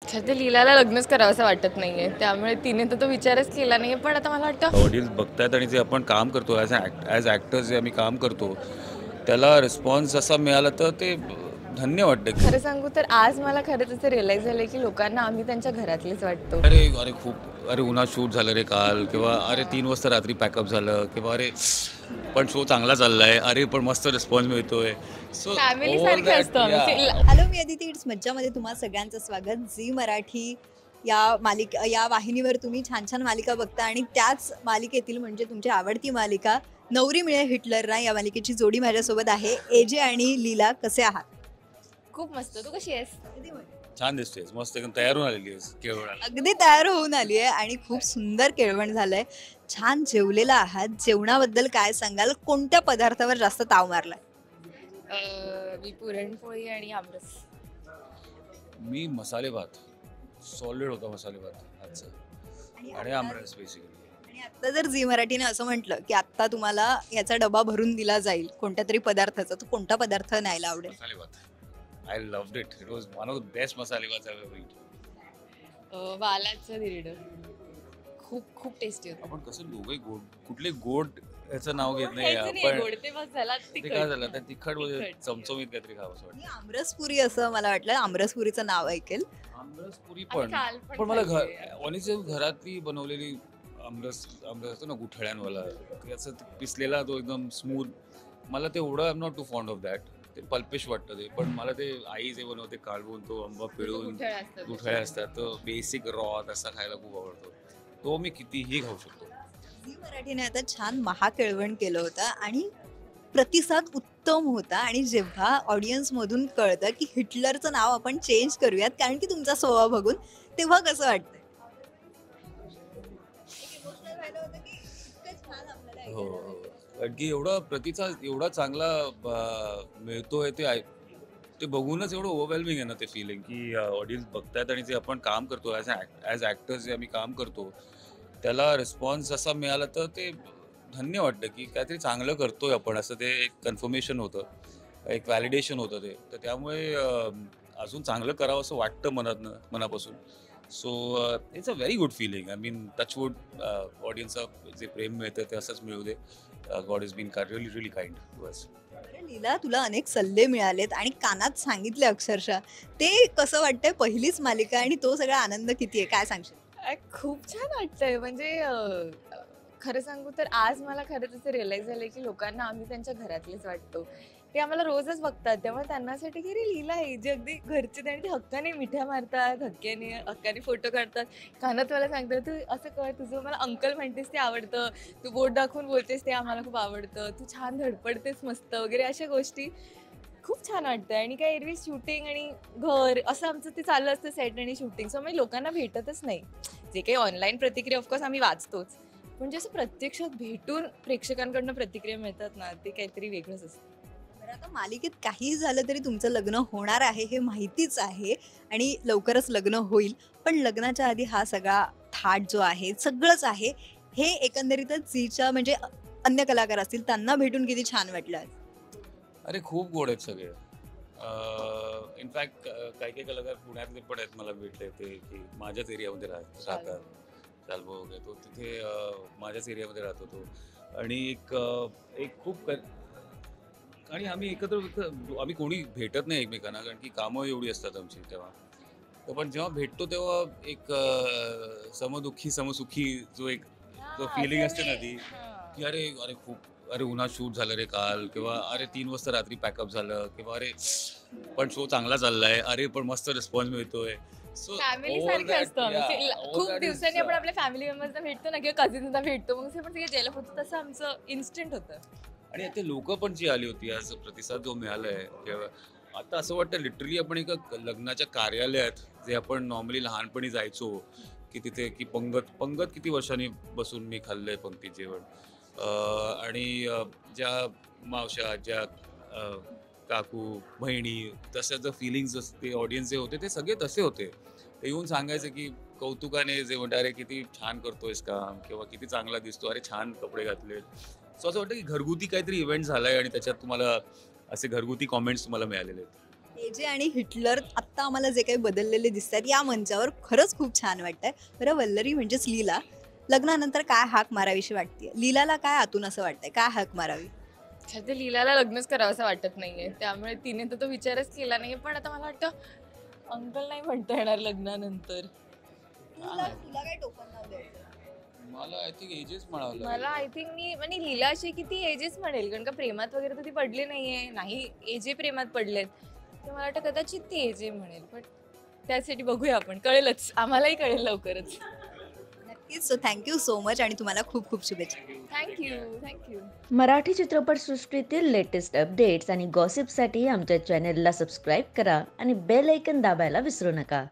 खरं तर लीलाला लग्नच करावंसं वाटत नाहीये. त्यामुळे तिने तर तो विचारच केला नाहीये. पण आता मला वाटतं ऑडियन्स बघतायत आणि जे आपण काम करतो ॲज ॲक्टर्स जे आम्ही काम करतो, त्याला रिस्पॉन्स असा मिळाला तर ते धन्य वाटतं. खरं सांगू तर आज मला खरंच असं रिअलाईज झालंय, की लोकांना आम्ही त्यांच्या घरातलेच वाटतो. अरे, अरे खूप अरे उन्हात शूट झालं रे काल किंवा अरे 3 वाजता रात्री पॅकअप झालं किंवा अरे पण शो चांगला चाललाय. अरे पण मस्त रिस्पॉन्स मिळतोय. सो ऑल फॅमिलीसारखे दॅट असतो आम्ही. या हॅलो, मी अदिती. इट्स मज्जामध्ये तुम्हा सगळ्यांचं स्वागत. झी मराठी या वाहिनीवर तुम्ही छान छान मालिका बघता आणि त्याच मालिकेतील म्हणजे तुमची आवडती मालिका नवरी मिळे हिटलरना या मालिकेची जोडी माझ्यासोबत आहे. एजे आणि लीला, कसे आहात? खूप मस्त. तू कशी आहेस? छान दिसतेस. मस्त एकदम तयार होऊन आलेली आहेस केवढा. अगदी तयार होऊन आली आहे आणि खूप सुंदर केळवण झालंय. छान जेवलेला आहात. जेवणाबद्दल काय सांगाल? कोणत्या पदार्थावर जास्त ताव मारलाय? मी पुरणपोळी आणि आमरस. मी मसाले भात, सॉलिड होता मसाले भात आजचा आणि आमरस बेसिकली. आणि आता जर झी मराठीने असं म्हटलं की आता तुम्हाला याचा डबा भरून दिला जाईल कोणत्या तरी पदार्थाचा, तर कोणता पदार्थ न्यायला आवडेल? मसाले भात. I loved it. It was one of the best masale भात आय एव्हर ईट. वालाचं धिरडं. खूप खूप टेस्टी होतं. आपण कसं दोघे गोड कुठले गोड याचं नाव घेत नाही खायचं नाही आपण. गोड, ते मसाला ते तिखट. काय झालं त्या तिखट तिखट. चमचमीत काहीतरी खावं असं वाटतं. मी आमरसपुरी असं मला वाटलं, आमरसपुरीचं नाव ऐकेल. आमरस पुरी आम्ही पण काल पण पण मला खाल्लीये. घरातली बनवलेली आमरस आमरस असतो ना गुठळ्यांवाला, याचं पिसलेला तो एकदम स्मूथ. मला ते एवढं I am not too fond of that. ते पल्पिश वाटतं ते. पण मला ते आई जे बनवते काढून तो आंबा पिळून गुठळ्या असतात. गुठळ्या असतात तो बेसिक रॉ तसा खायला खूप आवडतो. तो मी कितीही खाऊ शकतो. झी मराठीने आता छान महाकेळवण केलं होतं आणि प्रतिसाद उत्तम होता. आणि जेव्हा ऑडियन्स मधून कळतं की हिटलरचं नाव आपण चेंज करूयात कारण की तुमचा स्वभाव बघून, तेव्हा कसं वाटतंय? एक emotional व्हायला होतं की इतकं छान आपल्याला हो, ऐकायला हो. भेटलं. कारण की एवढा प्रतिसाद एवढा चांगला मिळतोय ते बघूनच एवढं ओव्हरवेल्मिंग आहे ना ते फिलिंग, की ऑडियन्स बघतायत आणि जे आपण काम करतो ॲज ॲक्टर्स जे आम्ही काम करतो, त्याला रिस्पॉन्स असा मिळाला तर ते धन्य वाटतं, की काहीतरी चांगलं करतोय आपण असं ते एक कन्फर्मेशन होतं. एक व्हॅलिडेशन होतं ते. तर त्यामुळे अजून चांगलं करावं असं वाटतं मनापासून. So it's a very good feeling. I mean touchwood ऑडियन्सचं जे प्रेम मिळतं ते असंच मिळू दे. God is been really really kind to us. बरं लीला, तुला अनेक सल्ले मिळालेत आणि कानात सांगितले अक्षरशः. ते कसं वाटतंय? पहिलीच मालिका आणि तो सगळा आनंद किती आहे? काय सांगशील? खूप छान वाटतंय. म्हणजे खरं सांगू तर आज मला खरंच असं रिअलाईज झालंय, की लोकांना आम्ही त्यांच्या घरातलेच वाटतो. ते आम्हाला रोजच बघतात. त्यामुळे त्यांना असं वाटतं, की अरे लीला आहे जे अगदी घरचे, आणि ते हक्काने मिठ्या मारतात, हक्काने फोटो काढतात. कानात मला सांगतात, "तू असं कर, तुझं मला अंकल म्हणतेस ते आवडतं. तू बोट दाखवून बोलतेस ते आम्हाला खूप आवडतं. तू छान धडपडतेस मस्त" वगैरे अशा गोष्टी. खूप छान वाटतंय. आणि काय एरवी शूटिंग आणि घर असं आमचं ते चाललं असतं, सेट आणि शूटिंग. सो आम्ही लोकांना भेटतच नाही. जे काही ऑनलाईन प्रतिक्रिया ऑफकोर्स आम्ही वाचतोच. पण जे असं प्रत्यक्षात भेटून प्रेक्षकांकडनं प्रतिक्रिया मिळतात ना, ते काहीतरी वेगळंच असतं. बरं, आता मालिकेत काहीही झालं तरी तुमचं लग्न होणार आहे हे माहितीच आहे आणि लवकरच लग्न होईल. पण लग्नाच्या आधी हा सगळा थाट जो आहे, सगळंच आहे, हे एकंदरीतच झीच्या म्हणजे अन्य कलाकार असतील त्यांना भेटून किती छान वाटलं आज? अरे खूप गोड आहेत सगळे. इनफॅक्ट काही काही कलाकार पुण्यातले पण आहेत मला भेटले ते, की माझ्याच एरियामध्ये राहतात. शाल्बो वगैरे तो तिथे माझ्याच एरियामध्ये राहतो तो. आणि एक आणि आम्ही आम्ही कोणी भेटत नाही एकमेकांना कारण की कामं एवढी असतात आमची तेव्हा. तर पण जेव्हा भेटतो तेव्हा एक समदुःखी समसुखी जो हां, फिलिंग असं असते ना ती, की अरे अरे खूप अरे उन्हात शूट झालं रे काल किंवा अरे 3 वाजता रात्री पॅकअप झालं किंवा अरे पण शो चांगला चाललाय. अरे पण मस्त रिस्पॉन्स मिळतोय. सो ऑल फॅमिलीसारखे दॅट असतो आम्ही. ऑल खूप दॅट इज दिवसांनी आपण आपल्या फॅमिली मेंबर्सना भेटतो ना, किंवा कझिन्सना भेटतो. मग ते पण सगळे जेलफ होतो. तसं आमचं इन्स्टंट होतं. आणि ते लोकं पण जी आली होती आज प्रतिसाद जो मिळालाय किंवा आता असं वाटतं लिटरली आपण एका लग्नाच्या कार्यालयात जे आपण नॉर्मली लहानपणी जायचो, की तिथे की पंगत किती वर्षांनी बसून मी खाल्लंय पंक्तीत जेवण. आणि ज्या मावश्या, ज्या काकू, बहिणी तशाचं फिलिंग्स ते ऑडियन्स जे होते ते सगळे तसे होते. ते येऊन सांगायचे की कौतुकाने जे म्हणतात, "अरे किती छान करतोयस काम" किंवा "किती चांगला दिसतो, अरे छान कपडे घातलेत." सो असं वाटतं की घरगुती काहीतरी इव्हेंट झालाय आणि त्याच्यात तुम्हाला असे घरगुती कॉमेंट्स तुम्हाला मिळालेले आहेत. एजे आणि हिटलर आत्ता आम्हाला जे काही बदललेले दिसतात या मंचावर खरंच खूप छान वाटतंय. बरं वल्लरी म्हणजेच लीला, लग्नानंतर काय हाक मारावीशी वाटते? लीलाला काय आतून असं वाटतंय, काय हाक मारावी? सध्या लीलाला लग्नच करावं असं वाटत नाहीये, त्यामुळे तिने तर तो विचारच केला नाहीये. पण आता मला वाटतं अंकल नाही म्हणता येणार लग्नानंतर. तुला काय टोपण नाव द्यायचं? मला आय थिंक एजेस म्हणावं लागेल. मला आय थिंक मी म्हणजे लीला अशी की ती एजेस म्हणेल, कारण का प्रेमात वगैरे तर ती पडली नाहीये, नाही एजे प्रेमात पडलेत, तर मला वाटतं कदाचित ती एजे म्हणेल. पण त्यासाठी बघूया आपण, कळेलच, आम्हालाही कळेल लवकरच. नक्कीच. सो थँक्यू सो मच आणि तुम्हाला खूप खूप शुभेच्छा. थँक्यू. मराठी चित्रपटसृष्टीतील लेटेस्ट अपडेट्स आणि गॉसिपसाठी आमच्या चॅनेलला सबस्क्राईब करा आणि बेल ऐकन दाबायला विसरू नका.